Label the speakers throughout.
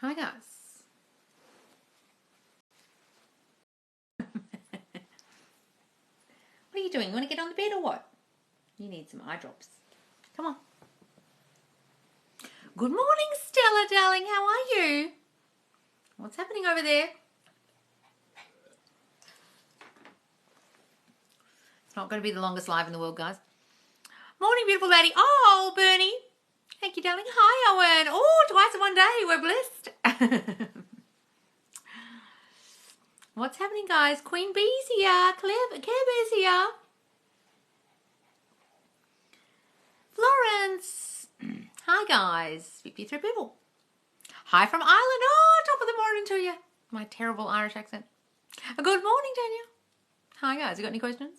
Speaker 1: Hi guys. What are you doing? You want to get on the bed or what? You need some eye drops. Come on. Good morning, Stella, darling. How are you? What's happening over there? It's not going to be the longest live in the world, guys. Morning, beautiful lady. Oh, Bernie. Thank you, darling. Hi, Owen. Oh, twice in one day. We're blessed. What's happening, guys? Queen Bee's here. Care Bear's here. Florence. Hi, guys. 53 people. Hi from Ireland. Oh, top of the morning to you. My terrible Irish accent. Good morning, Daniel. Hi, guys. You got any questions?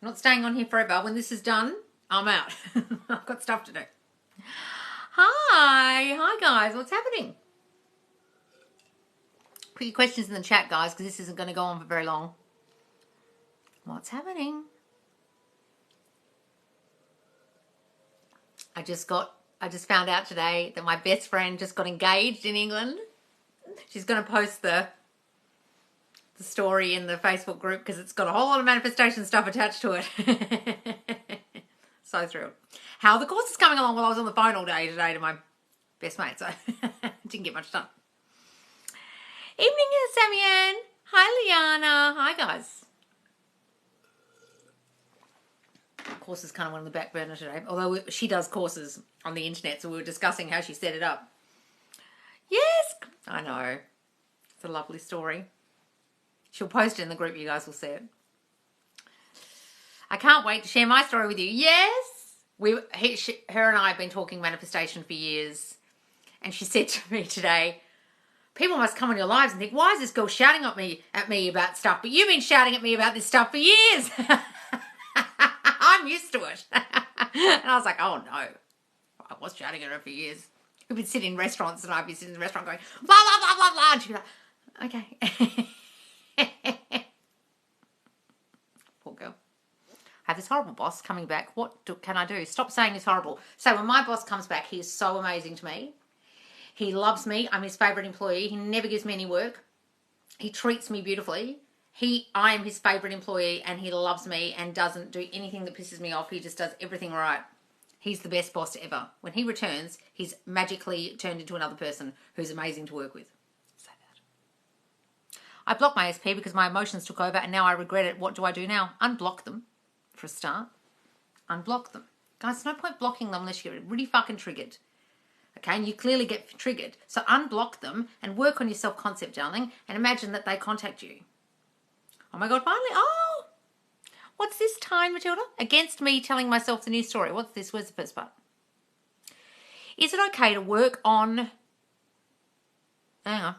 Speaker 1: I'm not staying on here forever. When this is done, I'm out. I've got stuff to do. Hi, guys. What's happening? Put your questions in the chat, guys, because this isn't going to go on for very long. What's happening? I just found out today that my best friend just got engaged in England. She's going to post the story in the Facebook group because it's got a whole lot of manifestation stuff attached to it. So thrilled. How the course is coming along? Well, I was on the phone all day today to my best mate, so didn't get much done. Evening, Samian. Hi, Liana. Hi, guys. Course is kind of on the back burner today, although she does courses on the internet, so we were discussing how she set it up. Yes, I know. It's a lovely story. She'll post it in the group. You guys will see it. I can't wait to share my story with you. Yes, her and I have been talking manifestation for years, and she said to me today, people must come in your lives and think, why is this girl shouting at me about stuff? But you've been shouting at me about this stuff for years. I'm used to it. And I was like, oh no. I was shouting at her for years. We'd be sitting in restaurants and I'd be sitting in the restaurant going, blah, blah, blah, blah, blah. And she'd be like, okay. Poor girl. I have this horrible boss coming back. What can I do? Stop saying it's horrible. So when my boss comes back, he is so amazing to me. He loves me. I'm his favourite employee. He never gives me any work. He treats me beautifully. I am his favourite employee and he loves me and doesn't do anything that pisses me off. He just does everything right. He's the best boss ever. When he returns, he's magically turned into another person who's amazing to work with. Say that. I blocked my SP because my emotions took over and now I regret it. What do I do now? Unblock them for a start. Unblock them. Guys, there's no point blocking them unless you're really fucking triggered. Okay, and you clearly get triggered. So unblock them and work on your self-concept, darling, and imagine that they contact you. Oh my God, finally. Oh, what's this time, Matilda? Against me telling myself the new story. What's this? Where's the first part? Is it okay to work on... Hang on.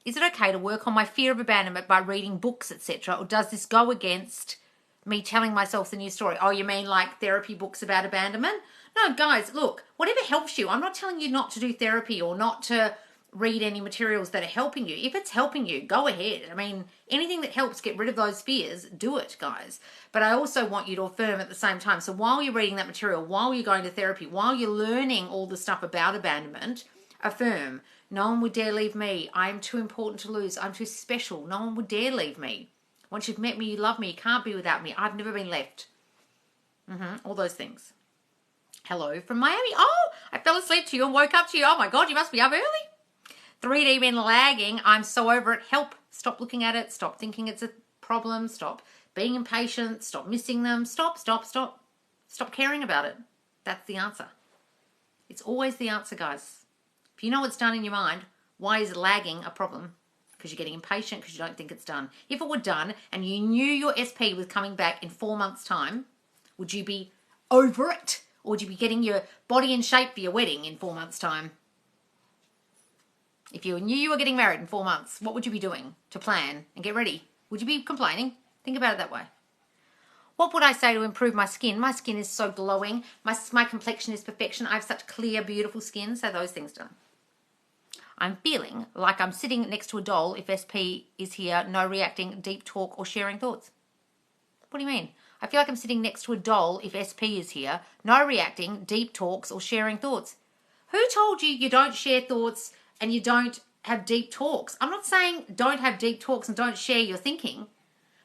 Speaker 1: Is it okay to work on my fear of abandonment by reading books, etc.? Or does this go against me telling myself the new story? Oh, you mean like therapy books about abandonment? No, guys, look, whatever helps you. I'm not telling you not to do therapy or not to read any materials that are helping you. If it's helping you, go ahead. I mean, anything that helps get rid of those fears, do it, guys. But I also want you to affirm at the same time. So while you're reading that material, while you're going to therapy, while you're learning all the stuff about abandonment, affirm, no one would dare leave me. I am too important to lose. I'm too special. No one would dare leave me. Once you've met me, you love me. You can't be without me. I've never been left. All those things. Hello from Miami. Oh, I fell asleep to you and woke up to you. Oh my God, you must be up early. 3D men lagging. I'm so over it. Help. Stop looking at it. Stop thinking it's a problem. Stop being impatient. Stop missing them. Stop. Stop caring about it. That's the answer. It's always the answer, guys. If you know what's done in your mind, why is lagging a problem? Because you're getting impatient because you don't think it's done. If it were done and you knew your SP was coming back in 4 months' time, would you be over it? Or would you be getting your body in shape for your wedding in 4 months' time? If you knew you were getting married in 4 months, what would you be doing to plan and get ready? Would you be complaining? Think about it that way. What would I say to improve my skin? My skin is so glowing. My complexion is perfection. I have such clear, beautiful skin. So those things done. I'm feeling like I'm sitting next to a doll if SP is here, no reacting, deep talk or sharing thoughts. What do you mean? I feel like I'm sitting next to a doll if SP is here, no reacting, deep talks or sharing thoughts. Who told you you don't share thoughts and you don't have deep talks? I'm not saying don't have deep talks and don't share your thinking.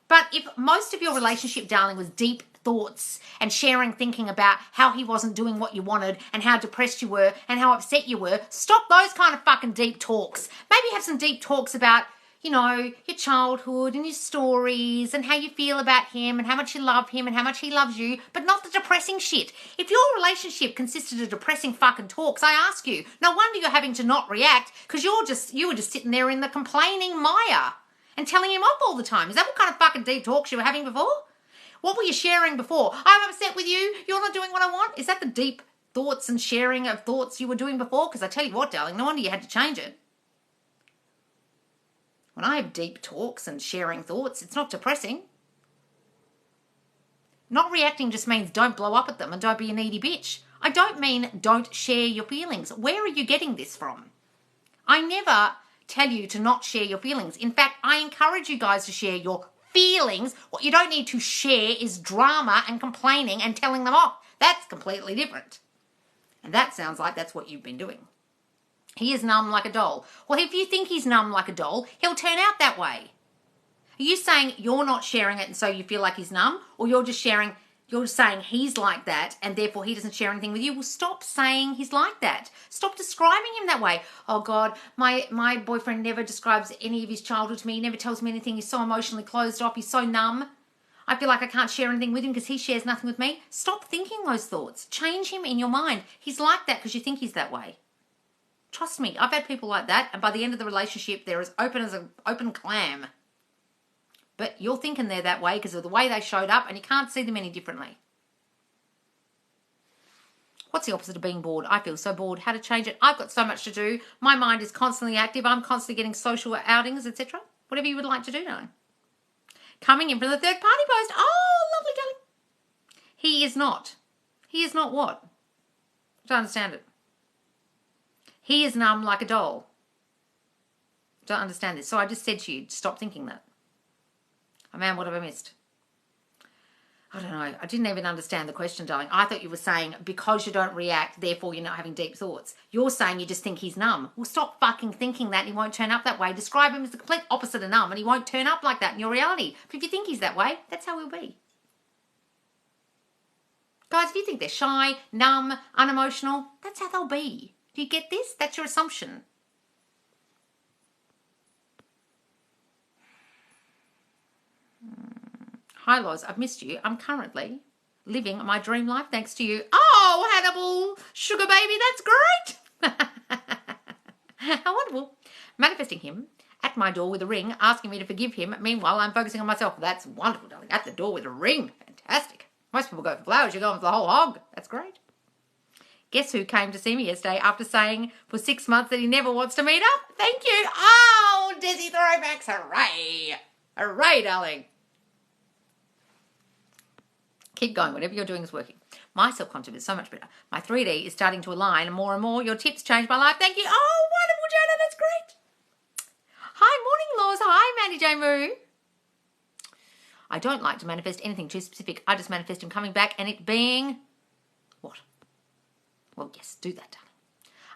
Speaker 1: But if most of your relationship, darling, was deep thoughts and sharing thinking about how he wasn't doing what you wanted and how depressed you were and how upset you were, stop those kind of fucking deep talks. Maybe have some deep talks about, you know, your childhood and your stories and how you feel about him and how much you love him and how much he loves you, but not the depressing shit. If your relationship consisted of depressing fucking talks, I ask you, no wonder you're having to not react because you were just sitting there in the complaining mire and telling him off all the time. Is that what kind of fucking deep talks you were having before? What were you sharing before? I'm upset with you. You're not doing what I want. Is that the deep thoughts and sharing of thoughts you were doing before? Because I tell you what, darling, no wonder you had to change it. When I have deep talks and sharing thoughts, it's not depressing. Not reacting just means don't blow up at them and don't be a needy bitch. I don't mean don't share your feelings. Where are you getting this from? I never tell you to not share your feelings. In fact, I encourage you guys to share your feelings. What you don't need to share is drama and complaining and telling them off. That's completely different. And that sounds like that's what you've been doing. He is numb like a doll. Well, if you think he's numb like a doll, he'll turn out that way. Are you saying you're not sharing it and so you feel like he's numb? Or you're saying he's like that and therefore he doesn't share anything with you? Well, stop saying he's like that. Stop describing him that way. Oh God, my boyfriend never describes any of his childhood to me. He never tells me anything. He's so emotionally closed off. He's so numb. I feel like I can't share anything with him because he shares nothing with me. Stop thinking those thoughts. Change him in your mind. He's like that because you think he's that way. Trust me, I've had people like that, and by the end of the relationship, they're as an open clam. But you're thinking they're that way because of the way they showed up, and you can't see them any differently. What's the opposite of being bored? I feel so bored. How to change it? I've got so much to do. My mind is constantly active. I'm constantly getting social outings, etc. Whatever you would like to do, darling. Coming in from the third party post. Oh, lovely, darling. He is not. He is not what? I don't understand it. He is numb like a doll. Don't understand this. So I just said to you, stop thinking that. Oh man, what have I missed? I don't know. I didn't even understand the question, darling. I thought you were saying because you don't react, therefore you're not having deep thoughts. You're saying you just think he's numb. Well, stop fucking thinking that and he won't turn up that way. Describe him as the complete opposite of numb and he won't turn up like that in your reality. But if you think he's that way, that's how he'll be. Guys, if you think they're shy, numb, unemotional, that's how they'll be. Do you get this? That's your assumption. Hi, Loz. I've missed you. I'm currently living my dream life thanks to you. Oh, Hannibal, sugar baby, that's great. How wonderful. Manifesting him at my door with a ring, asking me to forgive him. Meanwhile, I'm focusing on myself. That's wonderful, darling. At the door with a ring. Fantastic. Most people go for flowers. You're going for the whole hog. That's great. Guess who came to see me yesterday after saying for 6 months that he never wants to meet up? Thank you. Oh, Desi throwbacks. Hooray. Hooray, darling. Keep going. Whatever you're doing is working. My self-concept is so much better. My 3D is starting to align and more. Your tips changed my life. Thank you. Oh, wonderful, Jonah. That's great. Hi, morning, Laws. Hi, Mandy J. Moo. I don't like to manifest anything too specific. I just manifest him coming back and it being... What? Well, yes, do that, darling.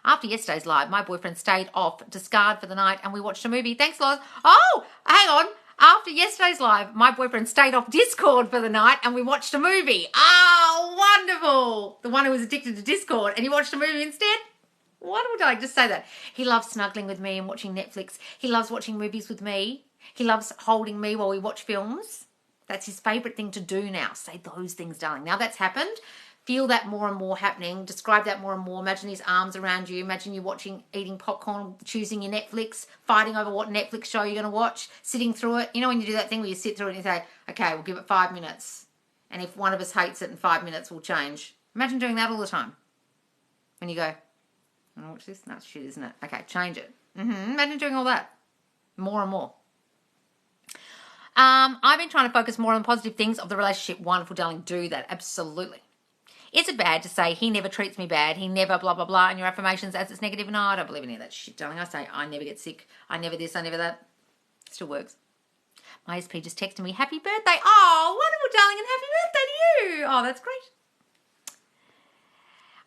Speaker 1: After yesterday's live, my boyfriend stayed off, discard for the night, and we watched a movie. Thanks, Loz. Oh, hang on. After yesterday's live, my boyfriend stayed off Discord for the night, and we watched a movie. Oh, wonderful. The one who was addicted to Discord, and he watched a movie instead. Wonderful, darling. Just say that. He loves snuggling with me and watching Netflix. He loves watching movies with me. He loves holding me while we watch films. That's his favourite thing to do now. Say those things, darling. Now that's happened. Feel that more and more happening. Describe that more and more. Imagine his arms around you. Imagine you eating popcorn, choosing your Netflix, fighting over what Netflix show you're going to watch, sitting through it. You know when you do that thing where you sit through it and you say, okay, we'll give it 5 minutes. And if one of us hates it in 5 minutes, we'll change. Imagine doing that all the time. When you go, I want to watch this? No, it's shit, isn't it? Okay, change it. Imagine doing all that. More and more. I've been trying to focus more on the positive things of the relationship. Wonderful, darling. Do that. Absolutely. Is it bad to say he never treats me bad, he never blah, blah, blah, and your affirmations as it's negative? No, I don't believe any of that shit, darling. I say I never get sick, I never this, I never that. Still works. My SP just texted me, happy birthday. Oh, wonderful, darling, and happy birthday to you. Oh, that's great.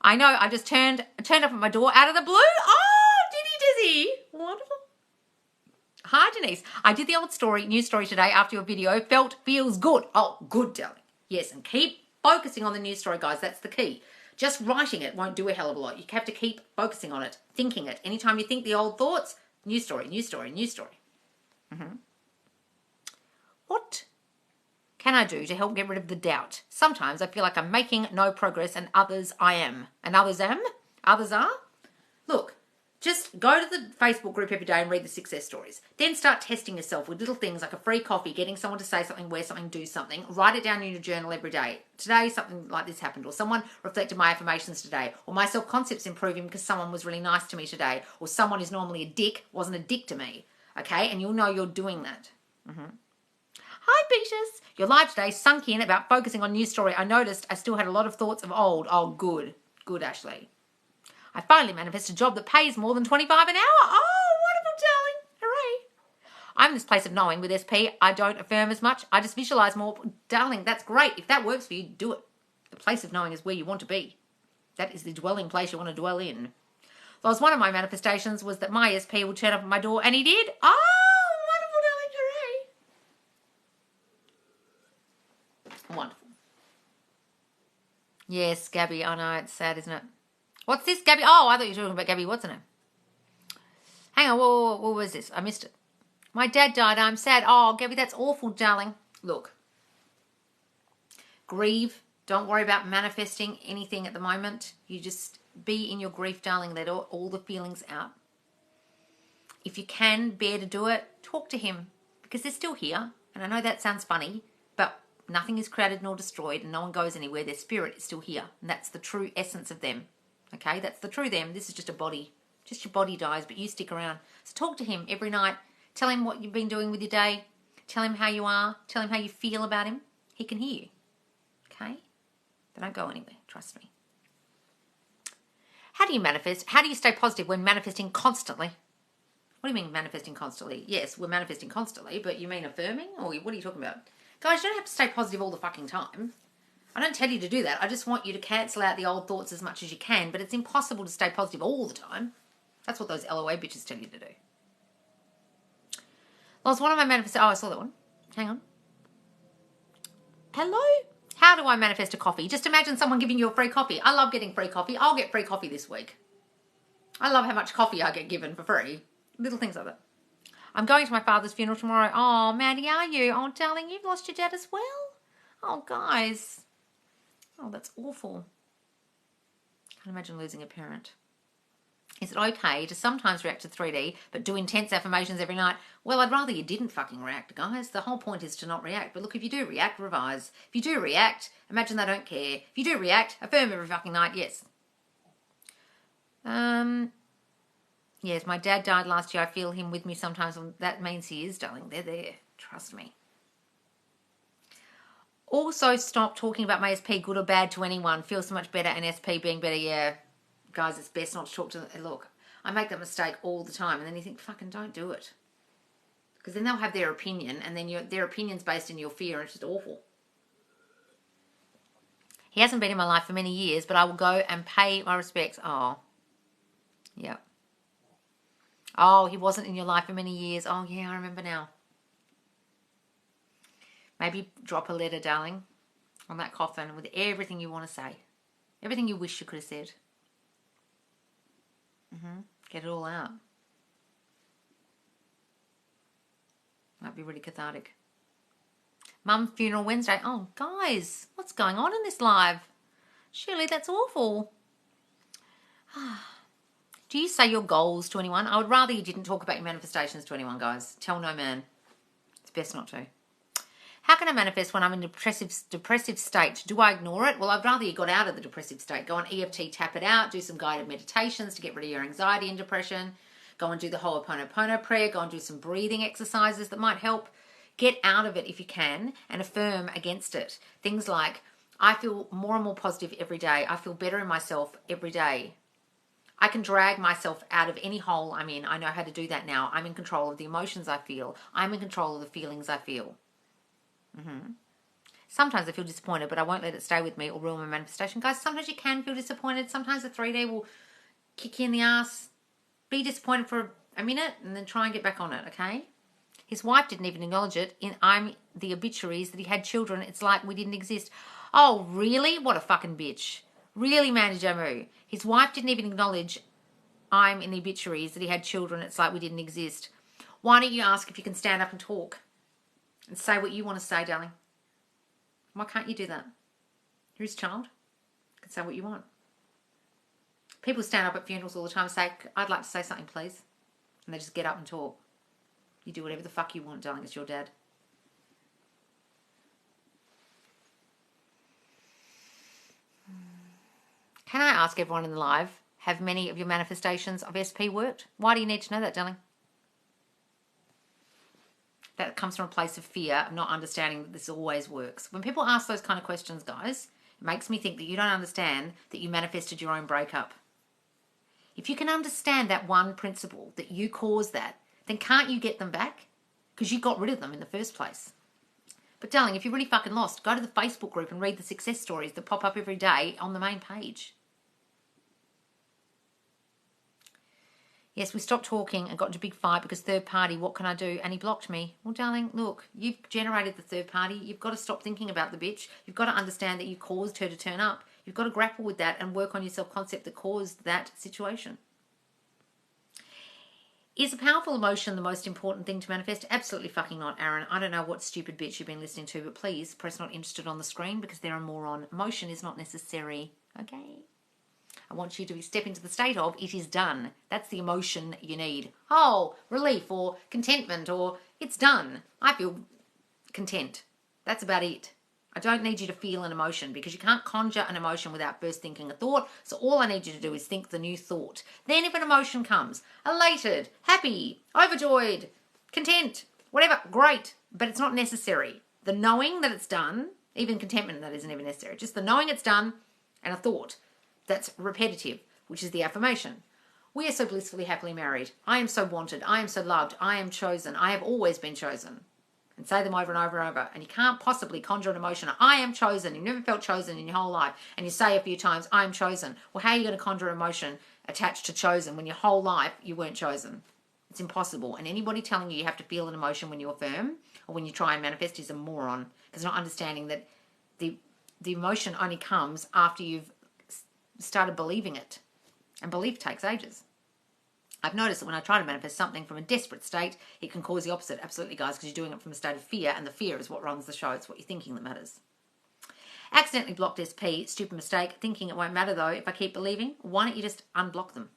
Speaker 1: I know, I just turned up at my door out of the blue. Oh, dizzy. Wonderful. Hi, Denise. I did the old news story today after your video. Feels good. Oh, good, darling. Yes, and keep focusing on the news story, guys. That's the key. Just writing it won't do a hell of a lot. You have to keep focusing on it, thinking it. Anytime you think the old thoughts, news story, news story, news story. What can I do to help get rid of the doubt? Sometimes I feel like I'm making no progress and others I am. And others am? Others are? Look, just go to the Facebook group every day and read the success stories. Then start testing yourself with little things like a free coffee, getting someone to say something, wear something, do something. Write it down in your journal every day. Today, something like this happened, or someone reflected my affirmations today, or my self-concept's improving because someone was really nice to me today, or someone who's normally a dick wasn't a dick to me. Okay? And you'll know you're doing that. Hi, Beatus. Your live today sunk in about focusing on news story. I noticed I still had a lot of thoughts of old. Oh, good. Good, Ashley. I finally manifested a job that pays more than $25 an hour. Oh, wonderful, darling. Hooray. I'm in this place of knowing with SP. I don't affirm as much. I just visualize more. Darling, that's great. If that works for you, do it. The place of knowing is where you want to be. That is the dwelling place you want to dwell in. So one of my manifestations was that my SP would turn up at my door, and he did. Oh, wonderful, darling. Hooray. Wonderful. Yes, Gabby, I know, it's sad, isn't it? What's this, Gabby? Oh, I thought you were talking about Gabby. What's her name? Hang on, what was this? I missed it. My dad died. I'm sad. Oh, Gabby, that's awful, darling. Look, grieve. Don't worry about manifesting anything at the moment. You just be in your grief, darling. Let all the feelings out. If you can bear to do it, talk to him because they're still here. And I know that sounds funny, but nothing is created nor destroyed and no one goes anywhere. Their spirit is still here. And that's the true essence of them. Okay, that's the true them. This is just a body. Just your body dies, but you stick around. So talk to him every night. Tell him what you've been doing with your day. Tell him how you are. Tell him how you feel about him. He can hear you. Okay? They don't go anywhere. Trust me. How do you manifest? How do you stay positive when manifesting constantly? What do you mean manifesting constantly? Yes, we're manifesting constantly, but you mean affirming? Or what are you talking about? Guys, you don't have to stay positive all the fucking time. I don't tell you to do that. I just want you to cancel out the old thoughts as much as you can, but it's impossible to stay positive all the time. That's what those LOA bitches tell you to do. Well, it's one of my manifestations. Oh, I saw that one. Hang on. Hello? How do I manifest a coffee? Just imagine someone giving you a free coffee. I love getting free coffee. I'll get free coffee this week. I love how much coffee I get given for free. Little things like that. I'm going to my father's funeral tomorrow. Oh, Maddie, are you? Oh, darling, you've lost your dad as well? Oh, guys. Oh, that's awful. Can't imagine losing a parent. Is it okay to sometimes react to 3D, but do intense affirmations every night? Well, I'd rather you didn't fucking react, guys. The whole point is to not react. But look, if you do react, revise. If you do react, imagine they don't care. If you do react, affirm every fucking night, yes. Yes, my dad died last year. I feel him with me sometimes. That means he is, darling. They're there. Trust me. Also, stop talking about my SP, good or bad, to anyone. Feel so much better, and SP being better, yeah. Guys, it's best not to talk to them. Look, I make that mistake all the time, and then you think, fucking don't do it. Because then they'll have their opinion, and then their opinion's based in your fear, and it's just awful. He hasn't been in my life for many years, but I will go and pay my respects. Oh, yeah. Oh, he wasn't in your life for many years. Oh, yeah, I remember now. Maybe drop a letter, darling, on that coffin with everything you want to say. Everything you wish you could have said. Get it all out. Might be really cathartic. Mum funeral Wednesday. Oh, guys, what's going on in this live? Surely that's awful. Do you say your goals to anyone? I would rather you didn't talk about your manifestations to anyone, guys. Tell no man. It's best not to. How can I manifest when I'm in a depressive state? Do I ignore it? Well, I'd rather you got out of the depressive state. Go on EFT, tap it out, do some guided meditations to get rid of your anxiety and depression. Go and do the Ho'oponopono prayer. Go and do some breathing exercises that might help. Get out of it if you can and affirm against it. Things like, I feel more and more positive every day. I feel better in myself every day. I can drag myself out of any hole I'm in. I know how to do that now. I'm in control of the emotions I feel. I'm in control of the feelings I feel. Sometimes I feel disappointed, but I won't let it stay with me or ruin my manifestation. Guys, sometimes you can feel disappointed. Sometimes the 3D will kick you in the ass. Be disappointed for a minute and then try and get back on it, okay? His wife didn't even acknowledge it. I'm the obituaries that he had children. It's like we didn't exist. Oh, really? What a fucking bitch. Really, Mandy Jamu. His wife didn't even acknowledge I'm in the obituaries that he had children. It's like we didn't exist. Why don't you ask if you can stand up and talk and say what you want to say, darling? Why can't you do that? You're his child. You can say what you want. People stand up at funerals all the time and say, I'd like to say something, please. And they just get up and talk. You do whatever the fuck you want, darling. It's your dad. Can I ask everyone in the live, have many of your manifestations of SP worked? Why do you need to know that, darling? That comes from a place of fear, of not understanding that this always works. When people ask those kind of questions, guys, it makes me think that you don't understand that you manifested your own breakup. If you can understand that one principle, that you caused that, then can't you get them back? Because you got rid of them in the first place. But darling, if you're really fucking lost, go to the Facebook group and read the success stories that pop up every day on the main page. Yes, we stopped talking and got into a big fight because third party, what can I do? And he blocked me. Well, darling, look, you've generated the third party. You've got to stop thinking about the bitch. You've got to understand that you caused her to turn up. You've got to grapple with that and work on your self-concept that caused that situation. Is a powerful emotion the most important thing to manifest? Absolutely fucking not, Aaron. I don't know what stupid bitch you've been listening to, but please press not interested on the screen because they're a moron. Emotion is not necessary, okay? I want you to step into the state of it is done. That's the emotion you need. Oh, relief or contentment or it's done. I feel content. That's about it. I don't need you to feel an emotion because you can't conjure an emotion without first thinking a thought. So all I need you to do is think the new thought. Then if an emotion comes, elated, happy, overjoyed, content, whatever, great. But it's not necessary. The knowing that it's done, even contentment that isn't even necessary. Just the knowing it's done and a thought. That's repetitive, which is the affirmation. We are so blissfully happily married. I am so wanted. I am so loved. I am chosen. I have always been chosen. And say them over and over and over. And you can't possibly conjure an emotion. I am chosen. You've never felt chosen in your whole life. And you say a few times, I am chosen. Well, how are you going to conjure emotion attached to chosen when your whole life you weren't chosen? It's impossible. And anybody telling you have to feel an emotion when you affirm or when you try and manifest is a moron. Because not understanding that the emotion only comes after you've started believing it. And belief takes ages. I've noticed that when I try to manifest something from a desperate state, it can cause the opposite. Absolutely, guys, because you're doing it from a state of fear, and the fear is what runs the show. It's what you're thinking that matters. Accidentally blocked SP, stupid mistake. Thinking it won't matter, though, if I keep believing. Why don't you just unblock them?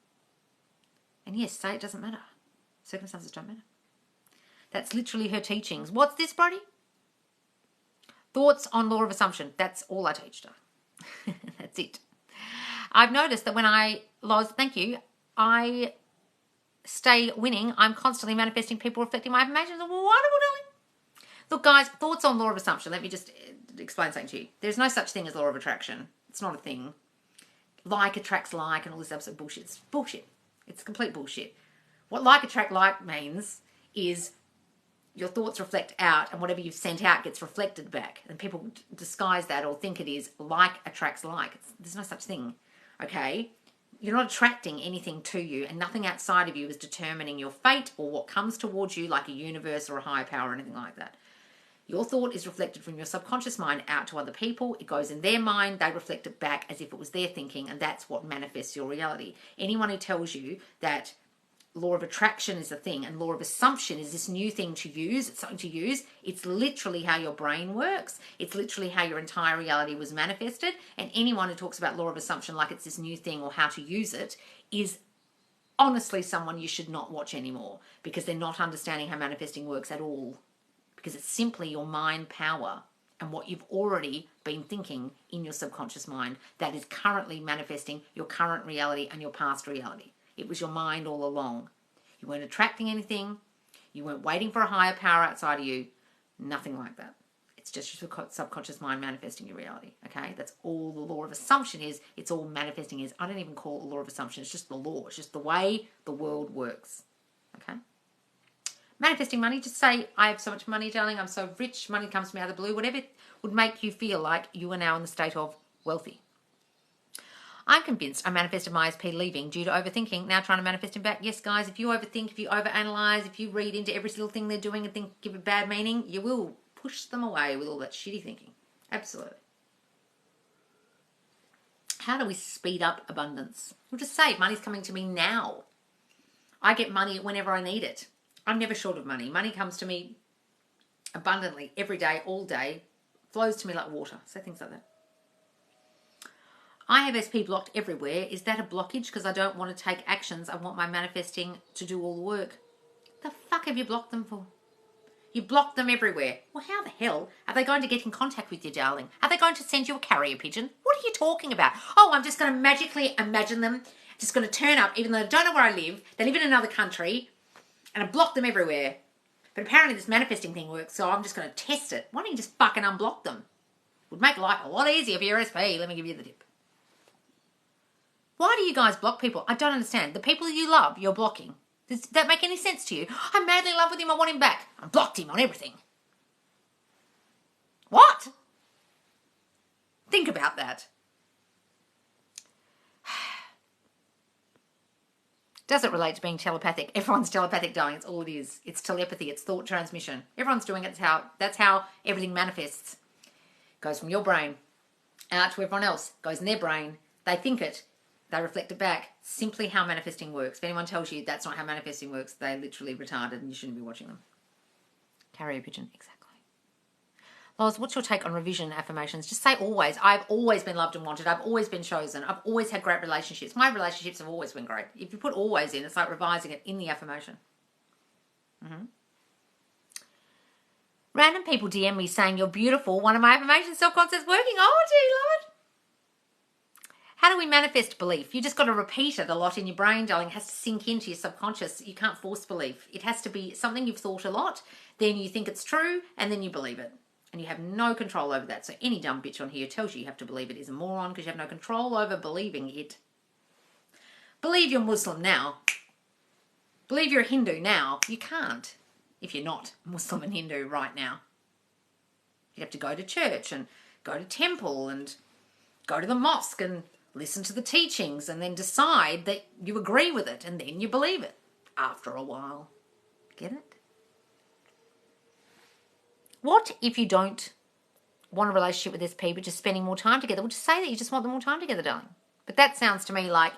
Speaker 1: And yes, say it doesn't matter. Circumstances don't matter. That's literally her teachings. What's this, Brody? Thoughts on law of assumption. That's all I teach her. That's it. I've noticed that when I stay winning, I'm constantly manifesting people reflecting my affirmations. Wonderful, darling. Look, guys, thoughts on law of assumption. Let me just explain something to you. There's no such thing as law of attraction. It's not a thing. Like attracts like and all this absolute bullshit. It's bullshit. It's complete bullshit. What like attract like means is your thoughts reflect out and whatever you've sent out gets reflected back. And people disguise that or think it is like attracts like. There's no such thing, okay? You're not attracting anything to you and nothing outside of you is determining your fate or what comes towards you like a universe or a higher power or anything like that. Your thought is reflected from your subconscious mind out to other people. It goes in their mind. They reflect it back as if it was their thinking, and that's what manifests your reality. Anyone who tells you that law of attraction is a thing and law of assumption is this new thing to use, it's something to use, it's literally how your brain works. It's literally how your entire reality was manifested. And anyone who talks about law of assumption like it's this new thing or how to use it is honestly someone you should not watch anymore because they're not understanding how manifesting works at all. Because it's simply your mind power and what you've already been thinking in your subconscious mind that is currently manifesting your current reality and your past reality. It was your mind all along. You weren't attracting anything. You weren't waiting for a higher power outside of you. Nothing like that. It's just your subconscious mind manifesting your reality. Okay? That's all the law of assumption is. It's all manifesting is. I don't even call it the law of assumption. It's just the law. It's just the way the world works. Okay? Manifesting money, just say, I have so much money, darling, I'm so rich, money comes to me out of the blue, whatever would make you feel like you are now in the state of wealthy. I'm convinced I manifested my ISP leaving due to overthinking, now trying to manifest him back. Yes, guys, if you overthink, if you overanalyze, if you read into every single thing they're doing and give it bad meaning, you will push them away with all that shitty thinking. Absolutely. How do we speed up abundance? We'll just say, money's coming to me now. I get money whenever I need it. I'm never short of money. Money comes to me abundantly, every day, all day, flows to me like water. Say things like that. I have SP blocked everywhere. Is that a blockage because I don't want to take actions? I want my manifesting to do all the work. The fuck have you blocked them for? You blocked them everywhere. Well, how the hell are they going to get in contact with you, darling? Are they going to send you a carrier pigeon? What are you talking about? Oh, I'm just going to magically imagine them just going to turn up, even though I don't know where I live. They live in another country, and I blocked them everywhere. But apparently this manifesting thing works, so I'm just going to test it. Why don't you just fucking unblock them? Would make life a lot easier for your SP. Let me give you the tip. Why do you guys block people? I don't understand. The people you love, you're blocking. Does that make any sense to you? I'm madly in love with him. I want him back. I blocked him on everything. What? Think about that. Does it relate to being telepathic? Everyone's telepathic, darling. It's all it is. It's telepathy. It's thought transmission. Everyone's doing it. That's how everything manifests. Goes from your brain out to everyone else. Goes in their brain. They think it. They reflect it back. Simply how manifesting works. If anyone tells you that's not how manifesting works, they're literally retarded and you shouldn't be watching them. Carrier pigeon, exactly. Loz, what's your take on revision affirmations? Just say always. I've always been loved and wanted. I've always been chosen. I've always had great relationships. My relationships have always been great. If you put always in, it's like revising it in the affirmation. Random people DM me saying you're beautiful. One of my affirmations, self-concept's working. Oh, gee, love it. How do we manifest belief? You just got to repeat it a lot in your brain, darling. It has to sink into your subconscious. You can't force belief. It has to be something you've thought a lot, then you think it's true, and then you believe it. And you have no control over that. So any dumb bitch on here tells you have to believe it is a moron because you have no control over believing it. Believe you're Muslim now. Believe you're a Hindu now. You can't if you're not Muslim and Hindu right now. You have to go to church and go to temple and go to the mosque and listen to the teachings and then decide that you agree with it and then you believe it after a while. Get it? What if you don't want a relationship with SP but just spending more time together? Well, just say that you just want them more time together, darling. But that sounds to me like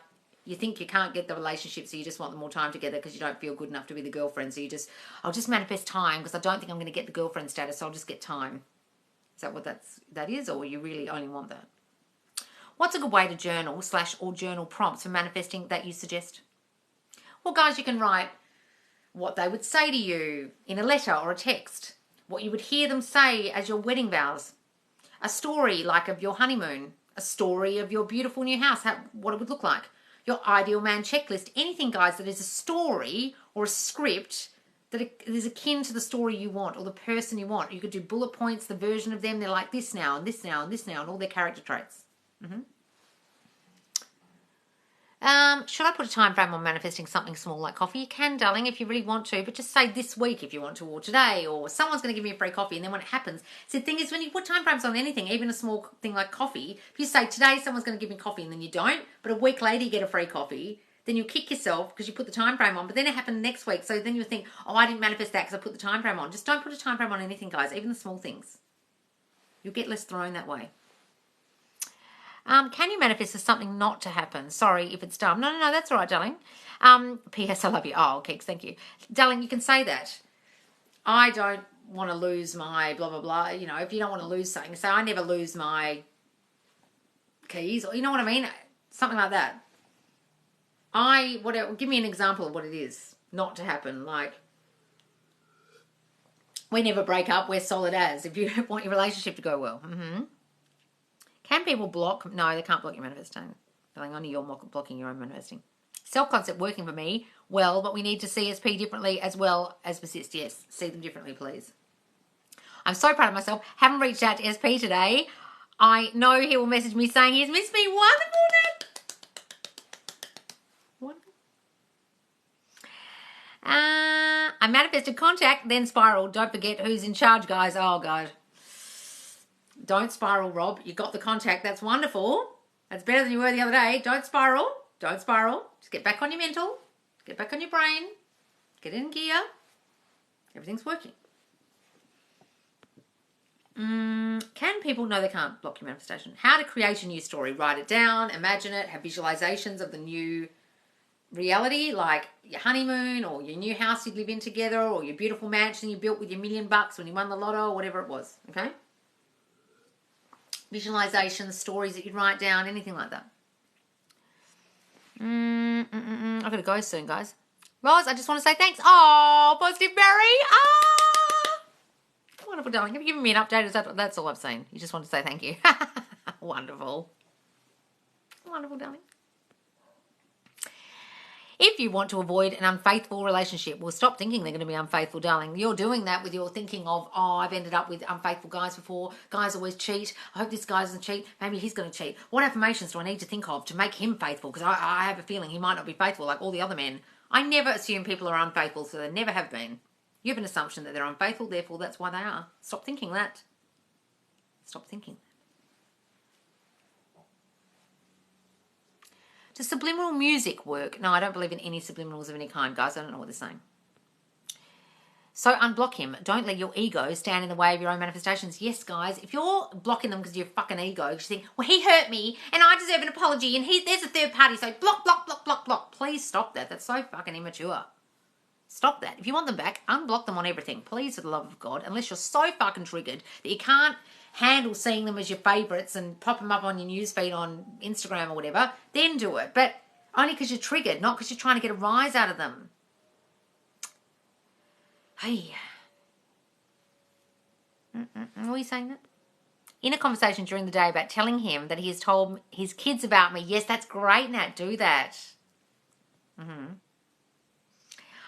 Speaker 1: you think you can't get the relationship, so you just want them more time together because you don't feel good enough to be the girlfriend. So I'll just manifest time because I don't think I'm going to get the girlfriend status, so I'll just get time. Is that what that is, or you really only want that? What's a good way to journal / or journal prompts for manifesting that you suggest? Well, guys, you can write what they would say to you in a letter or a text, what you would hear them say as your wedding vows, a story like of your honeymoon, a story of your beautiful new house, what it would look like, your ideal man checklist, anything, guys, that is a story or a script that is akin to the story you want or the person you want. You could do bullet points, the version of them, they're like this now and this now and this now and all their character traits. Should I put a time frame on manifesting something small like coffee? You can, darling, if you really want to, but just say this week if you want to, or today, or someone's going to give me a free coffee, and then when it happens, so the thing is, when you put time frames on anything, even a small thing like coffee, if you say today someone's going to give me coffee and then you don't, but a week later you get a free coffee, then you'll kick yourself because you put the time frame on, but then it happened next week, so then you'll think, oh, I didn't manifest that because I put the time frame on. Just don't put a time frame on anything, guys, even the small things. You'll get less thrown that way. Can you manifest for something not to happen? Sorry if it's dumb. No, that's all right, darling. P.S. I love you. Oh, okay, thank you. Darling, you can say that. I don't want to lose my blah, blah, blah. You know, if you don't want to lose something, say I never lose my keys. Or you know what I mean? Something like that. Give me an example of what it is not to happen. Like, we never break up. We're solid as. If you don't want your relationship to go well. Can people block? No, they can't block your manifesting. Only you're blocking your own manifesting. Self-concept working for me well, but we need to see SP differently as well as persist. Yes, see them differently, please. I'm so proud of myself. Haven't reached out to SP today. I know he will message me saying he's missed me. Wonderful, Nick. Wonderful. I manifested contact, then spiraled. Don't forget who's in charge, guys. Oh, God. Don't spiral, Rob. You got the contact. That's wonderful. That's better than you were the other day. Don't spiral. Don't spiral. Just get back on your mental. Get back on your brain. Get in gear. Everything's working. Can people? No, they can't block your manifestation. How to create a new story. Write it down. Imagine it. Have visualizations of the new reality, like your honeymoon or your new house you live in together or your beautiful mansion you built with your $1 million when you won the lotto or whatever it was. Okay? Visualizations, stories that you'd write down, anything like that. I've got to go soon, guys. Roz, I just want to say thanks. Oh, Positive Mary. Wonderful, darling. Have you given me an update? That's all I've seen. You just want to say thank you. Wonderful. Wonderful, darling. If you want to avoid an unfaithful relationship, well, stop thinking they're going to be unfaithful, darling. You're doing that with your thinking of, oh, I've ended up with unfaithful guys before. Guys always cheat. I hope this guy doesn't cheat. Maybe he's going to cheat. What affirmations do I need to think of to make him faithful? Because I have a feeling he might not be faithful like all the other men. I never assume people are unfaithful, so they never have been. You have an assumption that they're unfaithful, therefore that's why they are. Stop thinking that. Stop thinking that. Does subliminal music work? No, I don't believe in any subliminals of any kind, guys. I don't know what they're saying. So unblock him. Don't let your ego stand in the way of your own manifestations. Yes, guys, if you're blocking them because you're fucking ego, you think, well, he hurt me and I deserve an apology and there's a third party, so block, block, block, block, block. Please stop that. That's so fucking immature. Stop that. If you want them back, unblock them on everything. Please, for the love of God, unless you're so fucking triggered that you can't handle seeing them as your favourites and pop them up on your newsfeed on Instagram or whatever, then do it. But only because you're triggered, not because you're trying to get a rise out of them. Hey. What are you saying that? In a conversation during the day about telling him that he has told his kids about me. Yes, that's great, Nat. Do that.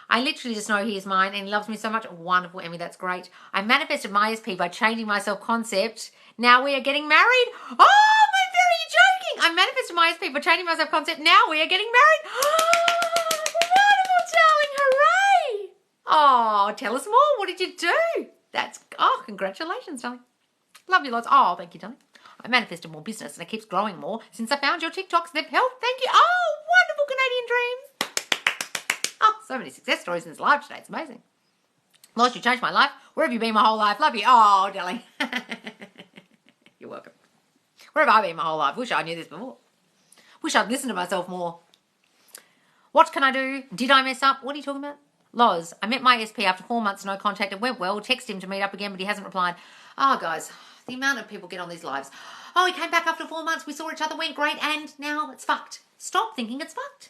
Speaker 1: I literally just know he is mine and he loves me so much. Wonderful, Emmy, that's great. I manifested my ESP by changing my self-concept. Now we are getting married. Oh, my very, you joking. I manifested my ESP by changing my self-concept. Now we are getting married. Wonderful, darling. Hooray. Oh, tell us more. What did you do? Congratulations, darling. Love you lots. Oh, thank you, darling. I manifested more business and it keeps growing more since I found your TikToks. They've helped. Thank you. Oh, wonderful Canadian dreams. Oh, so many success stories in this live today. It's amazing. Lost, you changed my life. Where have you been my whole life? Love you. Oh, darling. You're welcome. Where have I been my whole life? Wish I knew this before. Wish I'd listened to myself more. What can I do? Did I mess up? What are you talking about? Loz, I met my SP after 4 months, no contact. It went well. Text him to meet up again, but he hasn't replied. Oh, guys, the amount of people get on these lives. Oh, he came back after 4 months. We saw each other, went great, and now it's fucked. Stop thinking it's fucked.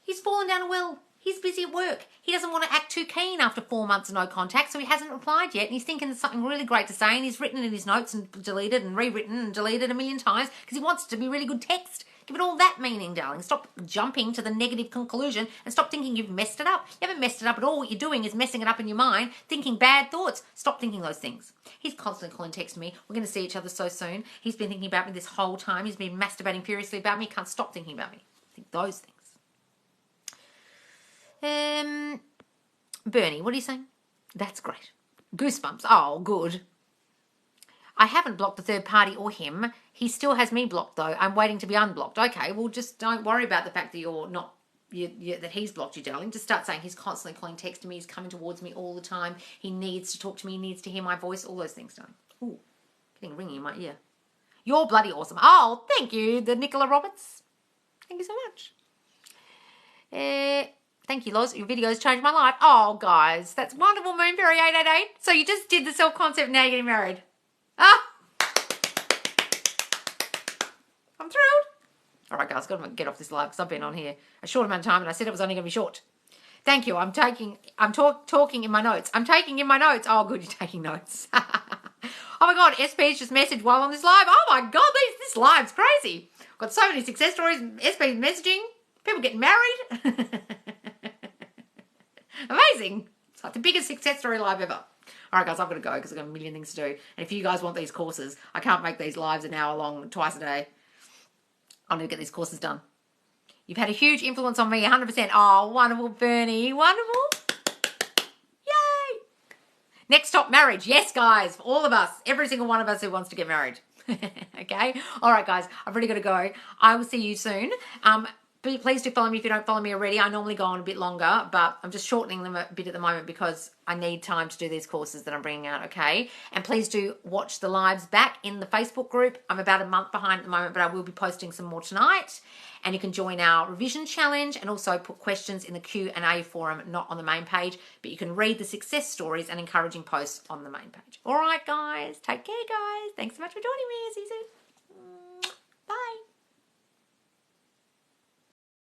Speaker 1: He's fallen down a well. He's busy at work. He doesn't want to act too keen after 4 months of no contact, so he hasn't replied yet. And he's thinking there's something really great to say, and he's written it in his notes and deleted and rewritten and deleted a million times because he wants it to be really good text. Give it all that meaning, darling. Stop jumping to the negative conclusion and stop thinking you've messed it up. You haven't messed it up at all. What you're doing is messing it up in your mind, thinking bad thoughts. Stop thinking those things. He's constantly calling, texting me. We're going to see each other so soon. He's been thinking about me this whole time. He's been masturbating furiously about me. He can't stop thinking about me. Think those things. Bernie, what are you saying? That's great. Goosebumps. Oh, good. I haven't blocked the third party or him. He still has me blocked, though. I'm waiting to be unblocked. Okay, well, just don't worry about the fact that you're not, that he's blocked you, darling. Just start saying he's constantly calling, texting me. He's coming towards me all the time. He needs to talk to me. He needs to hear my voice. All those things, darling. Ooh, getting a ringing in my ear. You're bloody awesome. Oh, thank you, the Nicola Roberts. Thank you so much. Thank you, Loz. Your videos changed my life. Oh, guys, that's wonderful, Moonberry 888. So you just did the self-concept, now you're getting married. Ah! I'm thrilled. All right, guys, got to get off this live because I've been on here a short amount of time and I said it was only going to be short. Thank you. I'm talking in my notes. I'm taking in my notes. Oh, good, you're taking notes. Oh, my God, SP's just messaged while on this live. Oh, my God, this live's crazy. Got so many success stories. SP's messaging. People getting married. Amazing. It's like the biggest success story live ever. All right, guys, I've got to go because I've got a million things to do. And if you guys want these courses, I can't make these lives an hour long twice a day. I need to get these courses done. You've had a huge influence on me, 100%. Oh, wonderful, Bernie. Wonderful. Next stop, marriage. Yes, guys, all of us, every single one of us who wants to get married. Okay. All right, guys, I've really got to go. I will see you soon. Please do follow me if you don't follow me already. I normally go on a bit longer, but I'm just shortening them a bit at the moment because I need time to do these courses that I'm bringing out, okay? And please do watch the lives back in the Facebook group. I'm about a month behind at the moment, but I will be posting some more tonight. And you can join our revision challenge and also put questions in the Q&A forum, not on the main page, but you can read the success stories and encouraging posts on the main page. All right, guys. Take care, guys. Thanks so much for joining me. See you soon. Bye.